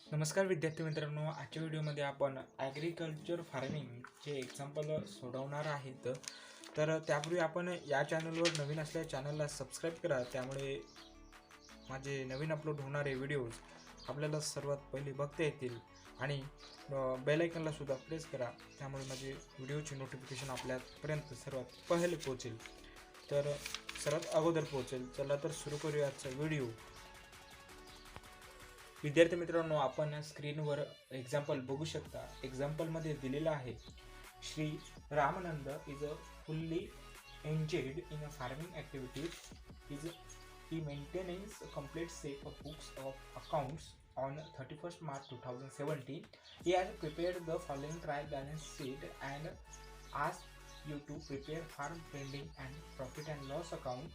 नमस्कार विद्यार्थी मित्रांनो, आजच्या व्हिडिओमध्ये आपण ॲग्रिकल्चर फार्मिंगचे एक्झाम्पल सोडवणार आहेत. तर त्यापूर्वी आपण या चॅनलवर नवीन असल्यास चॅनलला सबस्क्राईब करा, त्यामुळे माझे नवीन अपलोड होणारे व्हिडिओज आपल्याला सर्वात पहिले बघता येतील. आणि बेल आयकॉनला सुद्धा प्रेस करा, त्यामुळे माझे व्हिडिओचे नोटिफिकेशन आपल्यापर्यंत सर्वात पहिले पोहोचेल. तर सर्वात अगोदर पोहोचेल. चला तर सुरू करूया आजचा व्हिडिओ. विद्यार्थी मित्रांनो, आपण स्क्रीनवर एक्झाम्पल बघू शकता. एक्झाम्पलमध्ये दिलेलं आहे, Shri Ramanand is a fully engaged in a farming activities. He maintains a complete set of books of accounts on 31st March 2017. He has prepared the following trial balance sheet and asked you to prepare farm trending and profit and loss account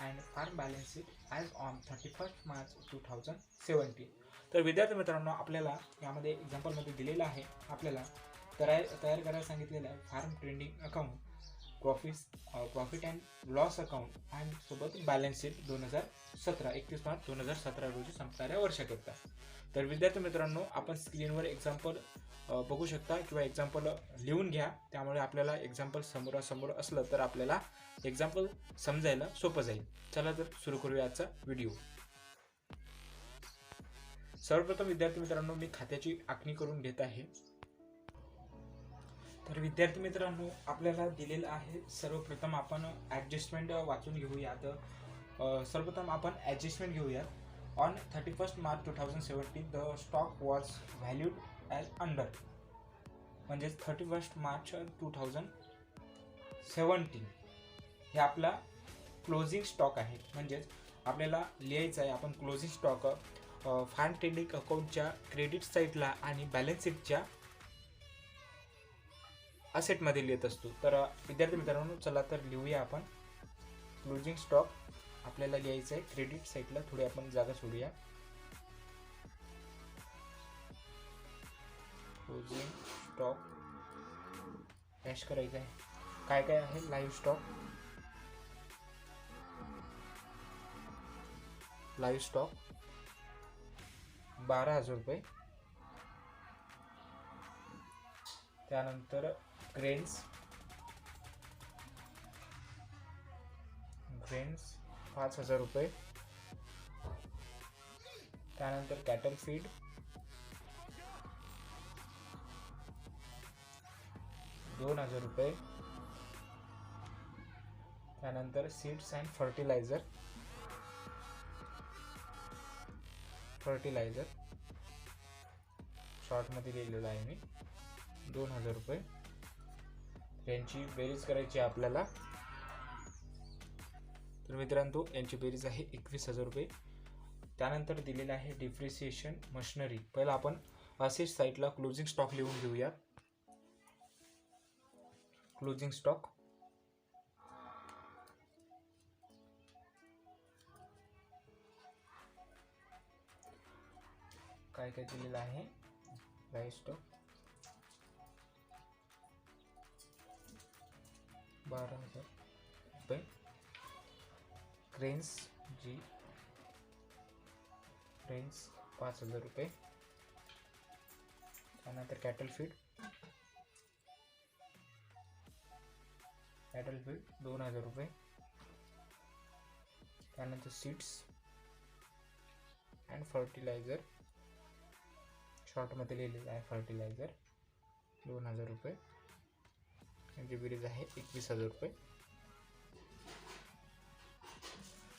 and farm balance sheet as on 31st March 2017. तर विद्यार्थी मित्रांनो, आपल्याला यामध्ये एक्झाम्पलमध्ये दिलेलं आहे, आपल्याला तयार करायला सांगितलेलं आहे farm trending account, profit and loss account आणि सोबत बॅलन्स शीट 2017 31 मार्च 2017 रोजी संपणाऱ्या वर्षाकरता. तर विद्यार्थी मित्रांनो, आपण स्क्रीनवर एक्झाम्पल बघू शकता किंवा एक्झाम्पल लिहून घ्या, त्यामुळे आपल्याला एक्झाम्पल समोरासमोर असलं तर आपल्याला एक्झाम्पल समजायला सोपं जाईल. चला तर सुरू करूया आजचा व्हिडिओ. सर्वप्रथम विद्यार्थी मित्रांनो, मी खात्याची आखणी करून घेत आहे. तर विद्यार्थी मित्रांनो, आपल्याला दिलेलं आहे, सर्वप्रथम आपण ॲडजस्टमेंट वाचून घेऊयात. सर्वप्रथम आपण ॲडजस्टमेंट घेऊयात. On 31st March 2017 the stock was valued as under, म्हणजेच 31st March 2017 हे आपला क्लोजिंग स्टॉक आहे. म्हणजेच आपल्याला लिहायचं आहे, आपण क्लोजिंग स्टॉक फार्म ट्रेडिंग अकाउंटच्या क्रेडिट साईडला आणि बॅलन्स शीटच्या असेटमध्ये लिहित असतो. तर विद्यार्थी मित्रांनो, चला तर लिहूया आपण. क्लोजिंग स्टॉक आपल्याला लिहायचं आहे क्रेडिट साईडला. थोडी आपण जागा सोडूया. क्लोजिंग स्टॉक डॅश करायचं आहे. काय काय आहे? लाईव्ह स्टॉक, 12,000 रुपये. त्यानंतर ग्रेन्स 5,000 रुपये. त्यानंतर कॅटल फीड 2,000 रुपये. त्यानंतर सीड्स अँड फर्टिलायझर शॉर्टमध्ये लिहिलेलं आहे मी, 2,000 रुपये. यांची बेरीज करायची आहे आपल्याला. तर मित्रांनो, यांची बेरीज आहे 21,000 रुपये. त्यानंतर दिलेलं आहे डिप्रिसिएशन मशिनरी. पहिला आपण असेट साईडला क्लोजिंग स्टॉक लिहून घेऊया. क्लोजिंग स्टॉक काय काय दिलेलं आहे? लाईव्ह स्टॉक 12,000 रुपये. क्रेन्स 5,000 रुपये. त्यानंतर कॅटल फीड 2,000 रुपये. त्यानंतर सीड्स अँड फर्टिलायझर शॉर्टमध्ये लिहिलेलं आहे, फर्टिलायझर 2,000 रुपये. यांची बेरीज आहे 21,000 रुपये.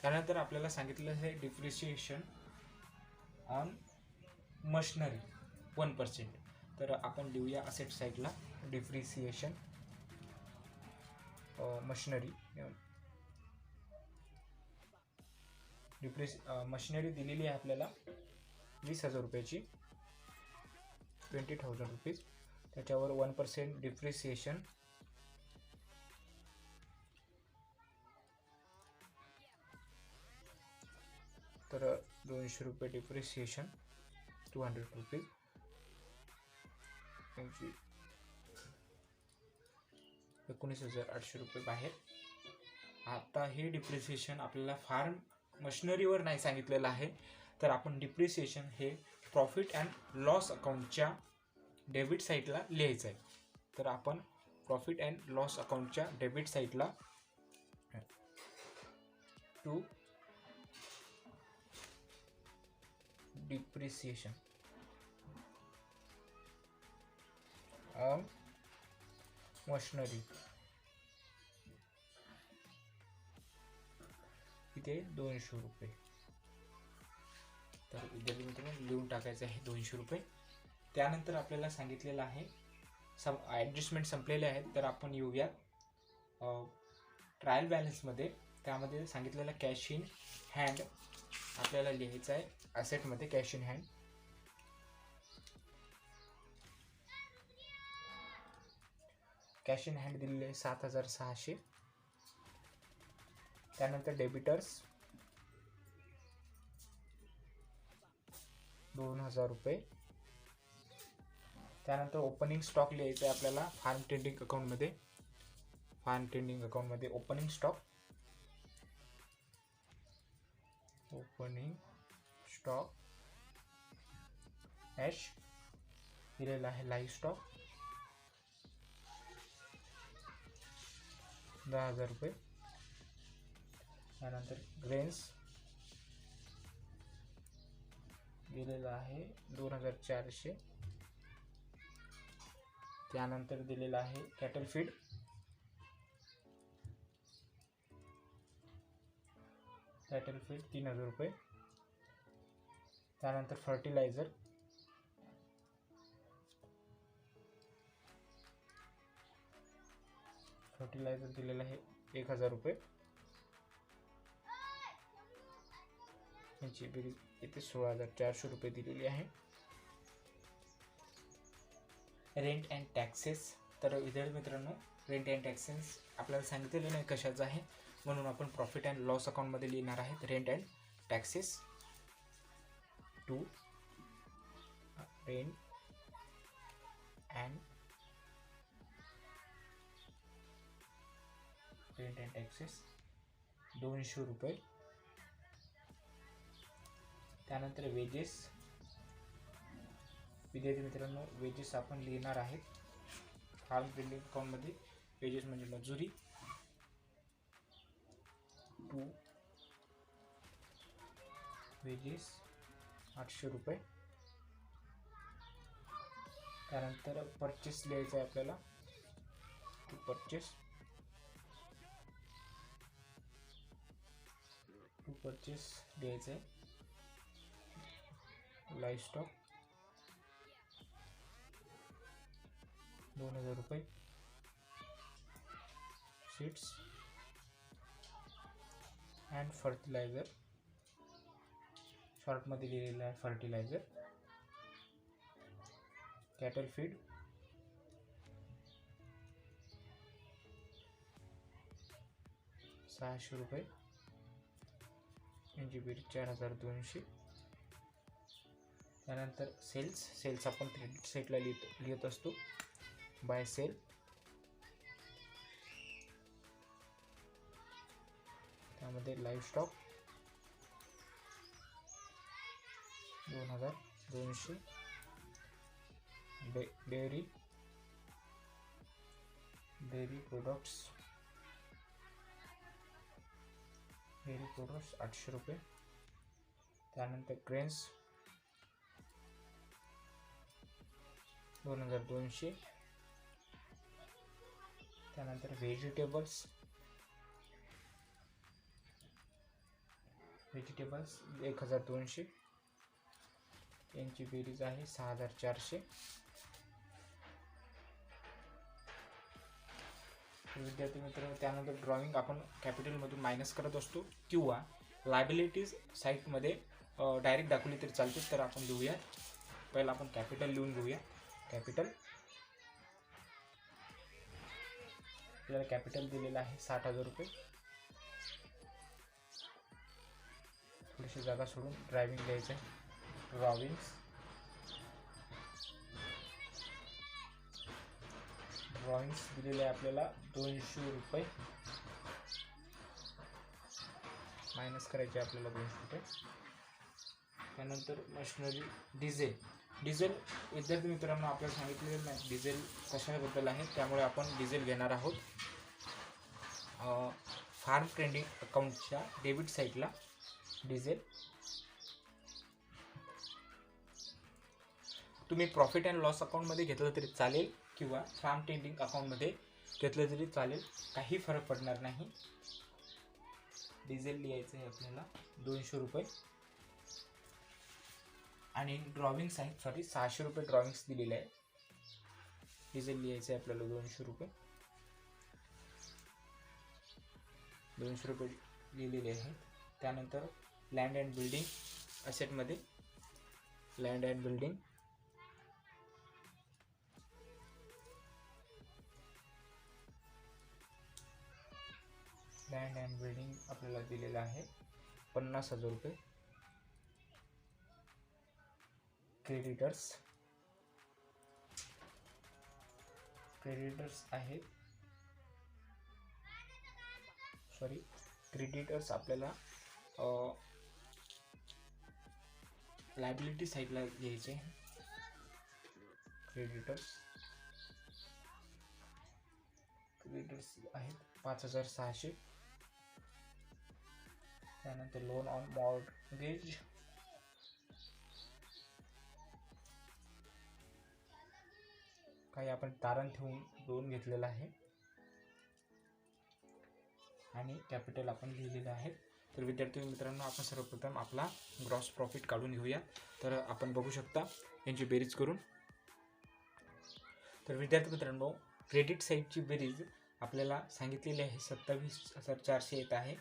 त्यानंतर आपल्याला सांगितलं आहे डिप्रिसिएशन ऑन मशिनरी 1%. तर आपण लिहूया असेट साईडला डिप्रिसिएशन मशिनरी. मशिनरी दिलेली आहे आपल्याला 20,000 रुपयाची, 20,000 रुपीज. त्याच्यावर 1% डिप्रिसिएशन, तर 200 रुपये डिप्रिसिएशन, 200 रुपीज. त्यांची 19,800 रुपये बाहेर. आता हे डिप्रिसिएशन आपल्याला फार्म मशिनरीवर नाही सांगितलेलं आहे, तर आपण डिप्रिसिएशन हे प्रॉफिट अँड लॉस अकाउंटच्या डेबिट साईडला लिहायचं आहे. तर आपण प्रॉफिट अँड लॉस अकाउंटच्या डेबिट साईडला टू डिप्रिसिएशन ऑन मशिनरी इथे 200 रुपये. तर विद्यार्थी मित्रांनो लिहून टाकायचं आहे 200 रुपये. त्यानंतर आपल्याला सांगितलेलं आहे ॲडजस्टमेंट संपलेले आहेत. तर आपण येऊया ट्रायल बॅलन्समध्ये. त्यामध्ये सांगितलेलं कॅश इन हँड आपल्याला लिहायचं आहे ॲसेटमध्ये. कॅश इन हँड दिलेले आहे 7,600. त्यानंतर डेबिटर्स 2,000 रुपये. त्यानंतर ओपनिंग स्टॉक लिहायचं आहे आपल्याला फार्म ट्रेडिंग अकाउंटमध्ये. ओपनिंग स्टॉक ॲश दिलेला आहे. लाईव्ह स्टॉक 10,000 रुपये. त्यानंतर ग्रेन्स दिलेला आहे 2,400. त्यानंतर दिलेला आहे कॅटल फीड 3,000 रुपये. त्यानंतर फर्टिलायझर दिलेला आहे 1,000 रुपये. यांची बेरीज इथे 16,400 रुपये दिलेली आहे. Rent and taxes. तर विद्यार्थी मित्रांनो रेंट अँड टॅक्सेस आपल्याला सांगितलेलं नाही कशाचं आहे, म्हणून आपण प्रॉफिट अँड लॉस अकाउंटमध्ये लिहिणार आहेत rent and taxes. To rent and taxes 200 रुपये. त्यानंतर वेजेस विद्यार्थी मित्रांनो वेजेस आपण लिहिणार आहेत फार्म ट्रेडिंग अकाउंटमध्ये. वेजेस म्हणजे मजुरी 2 वेजेस 800 रुपये. त्यानंतर परचेस लिहायचं आहे आपल्याला. टू परचेस लिहायचं आहे. लाईव्ह स्टॉक 2,000 रुपये. सीड्स अँड फर्टिलायझर शॉर्टमध्ये लिहिलेलं आहे फर्टिलायझर. कॅटल फीड 600 रुपये. यांची बेरीज 4,200. त्यानंतर सेल्स आपण क्रेडिट साईडला लिहित असतो. बाय सेल त्यामध्ये लाईव्ह स्टॉक 2,200. डेअरी प्रोडक्ट्स 800 रुपये. त्यानंतर ग्रेन्स 2,200. त्यानंतर व्हेजिटेबल्स 1,200. यांची बेरीज आहे 6,400. विद्यार्थी मित्रांनो त्यानंतर ड्रॉइंग आपण कॅपिटलमधून मायनस करत असतो किंवा लायबिलिटीज साईटमध्ये डायरेक्ट दाखवली तरी चालते. तर आपण लिहूया. पहिला आपण कॅपिटल लिहून घेऊया. आपल्याला कॅपिटल दिलेलं आहे 60,000 रुपये. थोडीशी जागा सोडून ड्रायव्हिंग लिहायचं आहे. ड्रॉइंग्स दिलेले आहे आपल्याला 200 रुपये. मायनस करायचे आपल्याला 200 रुपये. त्यानंतर मशिनरी डिझेल. विद्यार्थी मित्रांनो आपल्याला सांगितलेलं नाही डिझेल कशाबद्दल आहे, त्यामुळे आपण डिझेल घेणार आहोत. फार्म ट्रेडिंग अकाउंटच्या डेबिट साईडला डिझेल. तुम्ही प्रॉफिट अँड लॉस अकाउंटमध्ये घेतलं तरी चालेल किंवा फार्म ट्रेडिंग अकाउंटमध्ये घेतलं तरी चालेल, काही फरक पडणार नाही. डिझेल लिहायचं आहे आपल्याला 200 रुपये आणि ड्रॉविंग्स आहेत, 600 रुपये ड्रॉविंग्स दिलेले आहे. डिझेल लिहायचं आहे आपल्याला 200 रुपये. 200 रुपये लिहिलेले आहेत. त्यानंतर लँड अँड बिल्डिंग असेटमध्ये लँड अँड बिल्डिंग आपल्याला दिलेलं आहे 50,000 रुपये. क्रेडिटर्स आहेत, क्रेडिटर्स आपल्याला लायबिलिटी साईडला घ्यायचे. क्रेडिटर्स आहेत 5,600. त्यानंतर लोन ऑन मॉर्गेज काही आपण तारण ठेवून लोन घेतलेला आहे आणि कॅपिटल आपण लिहिलेलं आहे. तर विद्यार्थी मित्रांनो आपण सर्वप्रथम आपला ग्रॉस प्रॉफिट काढून घेऊया. तर आपण बघू शकता यांची बेरीज करून. तर विद्यार्थी मित्रांनो क्रेडिट साईडची बेरीज आपल्याला सांगितलेली आहे 27,400 येत आहे.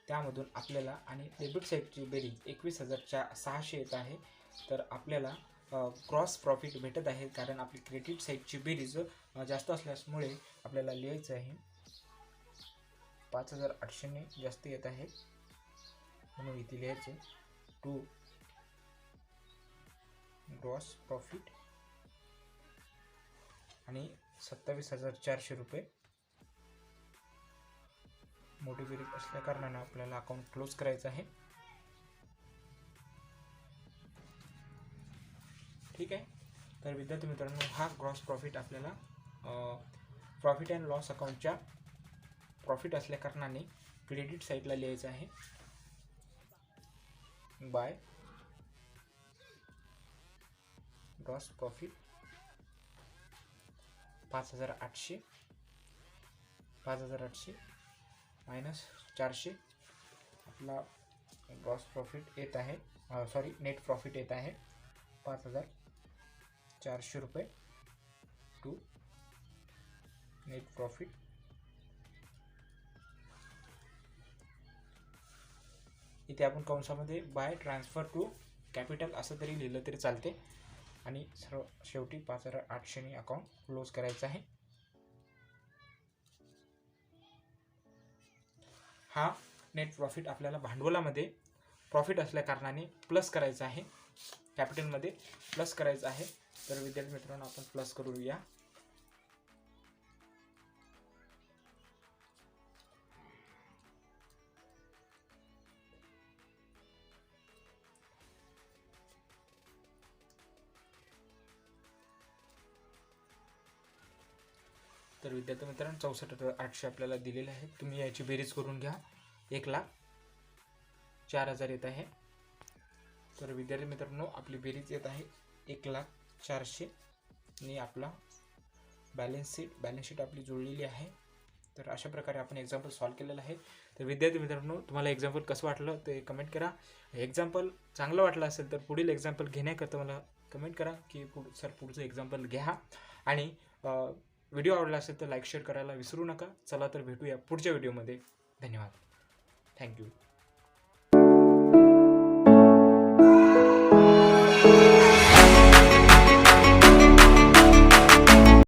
त्यामधून आपल्याला आणि डेबिट साईडची बेरीज 21,600 येत आहे. तर आपल्याला क्रॉस प्रॉफिट भेटत आहे, कारण आपली क्रेडिट साईडची बेरीज जास्त असल्यामुळे आपल्याला लिहायचं आहे 5,800 जास्त येत आहे, म्हणून इथे लिहायचे टू ग्रॉस प्रॉफिट आणि 27,400 रुपये. मोठी बेरीज असल्या कारणाने आपल्याला अकाउंट क्लोज करायचं आहे. ठीक आहे. तर विद्यार्थी मित्रांनो हा ग्रॉस प्रॉफिट आपल्याला प्रॉफिट अँड लॉस अकाउंटच्या प्रॉफिट असल्या कारणाने क्रेडिट साईडला लिहायचं आहे. बाय ग्रॉस प्रॉफिट 5,800 मायनस 400 आपला ग्रॉस प्रॉफिट येत आहे, नेट प्रॉफिट येत आहे 5,400 रुपये टू नेट प्रॉफिट. इथे आपण कंसामध्ये बाय ट्रान्सफर टू कॅपिटल असं तरी लिहिलं तरी चालते आणि शेवटी 5,800 ने अकाउंट क्लोज करायचं आहे. हा नेट प्रॉफिट आपल्याला भांडवलामध्ये प्रॉफिट असल्या कारणाने प्लस करायचा आहे, कॅपिटलमध्ये प्लस करायचं आहे. तर विद्यार्थी मित्रांनो आपण प्लस करूया. तर विद्यार्थी मित्रांनो 64,800 आपल्याला दिलेले आहे. तुम्ही याची बेरीज करून घ्या, 1,04,000 येत आहे. तर विद्यार्थी मित्रांनो आपली बेरीज येत आहे 1,04,000 आणि आपला बॅलन्स शीट आपली जोडलेली आहे. तर अशा प्रकारे आपण एक्झाम्पल सॉल्व केलेलं आहे. तर विद्यार्थी मित्रांनो तुम्हाला एक्झाम्पल कसं वाटलं ते कमेंट करा. एक्झाम्पल चांगलं वाटलं असेल तर पुढील एक्झाम्पल घेण्याकरता मला कमेंट करा की पुढचं एक्झाम्पल घ्या. आणि व्हिडिओ आवडला असेल तर लाईक शेअर करायला विसरू नका. चला तर भेटूया पुढच्या व्हिडिओमध्ये. धन्यवाद. थँक्यू.